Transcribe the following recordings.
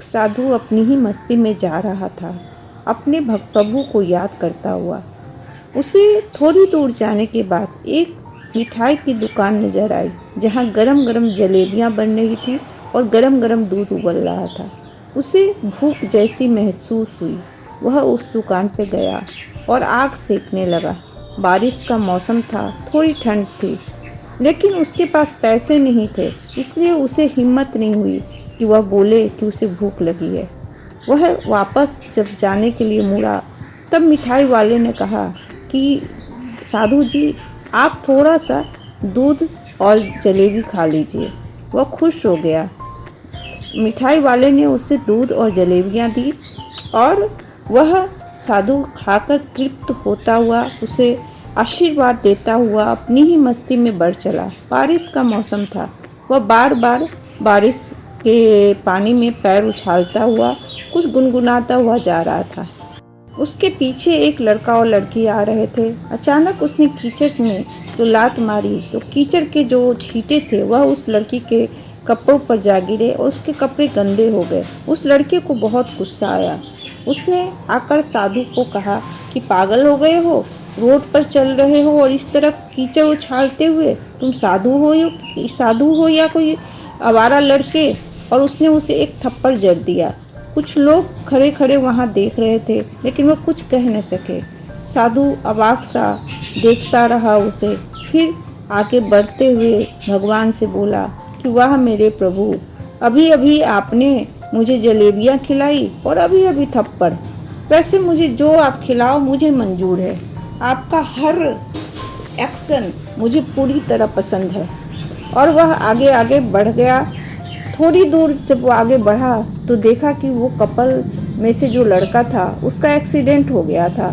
साधु अपनी ही मस्ती में जा रहा था, अपने भक्त प्रभु को याद करता हुआ। उसे थोड़ी दूर जाने के बाद एक मिठाई की दुकान नजर आई, जहां गरम गरम जलेबियां बन रही थी और गरम गरम दूध उबल रहा था। उसे भूख जैसी महसूस हुई। वह उस दुकान पे गया और आग सेकने लगा। बारिश का मौसम था, थोड़ी ठंड थी, लेकिन उसके पास पैसे नहीं थे, इसलिए उसे हिम्मत नहीं हुई कि वह बोले कि उसे भूख लगी है। वह वापस जब जाने के लिए मुड़ा, तब मिठाई वाले ने कहा कि साधु जी, आप थोड़ा सा दूध और जलेबी खा लीजिए। वह खुश हो गया। मिठाई वाले ने उसे दूध और जलेबियां दी और वह साधु खाकर तृप्त होता हुआ, उसे आशीर्वाद देता हुआ अपनी ही मस्ती में बढ़ चला। बारिश का मौसम था। वह बार बार बारिश के पानी में पैर उछालता हुआ कुछ गुनगुनाता हुआ जा रहा था। उसके पीछे एक लड़का और लड़की आ रहे थे। अचानक उसने कीचड़ में जो लात मारी, तो कीचड़ के जो छींटे थे वह उस लड़की के कपड़ों पर जा गिरे और उसके कपड़े गंदे हो गए। उस लड़के को बहुत गुस्सा आया। उसने आकर साधु को कहा कि पागल हो गए हो, रोड पर चल रहे हो और इस तरह कीचड़ उछालते हुए, तुम साधु हो या कोई आवारा लड़के? और उसने उसे एक थप्पड़ जड़ दिया। कुछ लोग खड़े खड़े वहाँ देख रहे थे, लेकिन वह कुछ कह न सके। साधु अवाक सा देखता रहा उसे, फिर आगे बढ़ते हुए भगवान से बोला कि वाह मेरे प्रभु, अभी अभी आपने मुझे जलेबियाँ खिलाई और अभी अभी थप्पड़। वैसे मुझे जो आप खिलाओ मुझे मंजूर है। आपका हर एक्शन मुझे पूरी तरह पसंद है। और वह आगे आगे बढ़ गया। थोड़ी दूर जब वो आगे बढ़ा तो देखा कि वो कपल में से जो लड़का था उसका एक्सीडेंट हो गया था।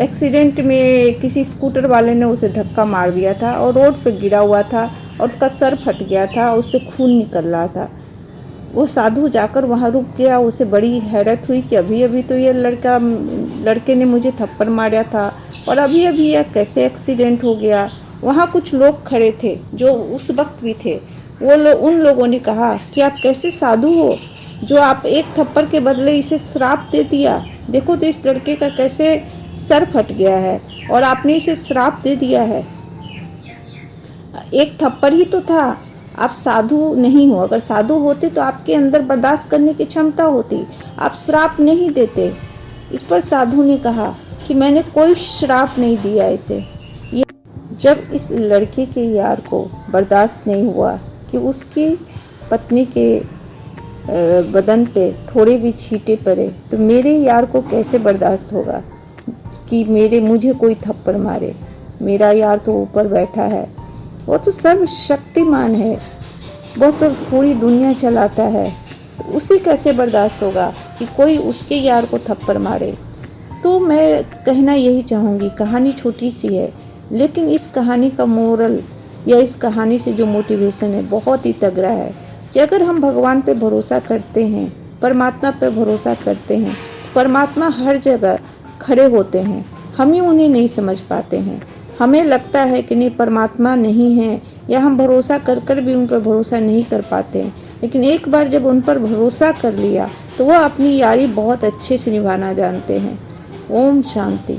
एक्सीडेंट में किसी स्कूटर वाले ने उसे धक्का मार दिया था और रोड पे गिरा हुआ था और उसका सर फट गया था, उससे खून निकल रहा था। वो साधु जाकर वहाँ रुक गया। उसे बड़ी हैरत हुई कि अभी अभी तो ये लड़के ने मुझे थप्पड़ मारा था और अभी अभी यह कैसे एक्सीडेंट हो गया। वहाँ कुछ लोग खड़े थे जो उस वक्त भी थे। उन लोगों ने कहा कि आप कैसे साधु हो जो आप एक थप्पड़ के बदले इसे श्राप दे दिया। देखो तो इस लड़के का कैसे सर फट गया है और आपने इसे श्राप दे दिया है। एक थप्पड़ ही तो था। आप साधु नहीं हो। अगर साधु होते तो आपके अंदर बर्दाश्त करने की क्षमता होती, आप श्राप नहीं देते। इस पर साधु ने कहा कि मैंने कोई श्राप नहीं दिया इसे। जब इस लड़के के यार को बर्दाश्त नहीं हुआ कि उसकी पत्नी के बदन पे थोड़े भी छींटे पड़े, तो मेरे यार को कैसे बर्दाश्त होगा कि मुझे कोई थप्पड़ मारे। मेरा यार तो ऊपर बैठा है, वो तो सर्वशक्तिमान है, वह तो पूरी दुनिया चलाता है, तो उसे कैसे बर्दाश्त होगा कि कोई उसके यार को थप्पड़ मारे। तो मैं कहना यही चाहूँगी, कहानी छोटी सी है, लेकिन इस कहानी का मोरल या इस कहानी से जो मोटिवेशन है बहुत ही तगड़ा है कि अगर हम भगवान पे भरोसा करते हैं, परमात्मा पे भरोसा करते हैं, परमात्मा हर जगह खड़े होते हैं। हम ही उन्हें नहीं समझ पाते हैं। हमें लगता है कि नहीं, परमात्मा नहीं है, या हम भरोसा कर कर भी उन पर भरोसा नहीं कर पाते हैं। लेकिन एक बार जब उन पर भरोसा कर लिया तो वह अपनी यारी बहुत अच्छे से निभाना जानते हैं। ओम शांति।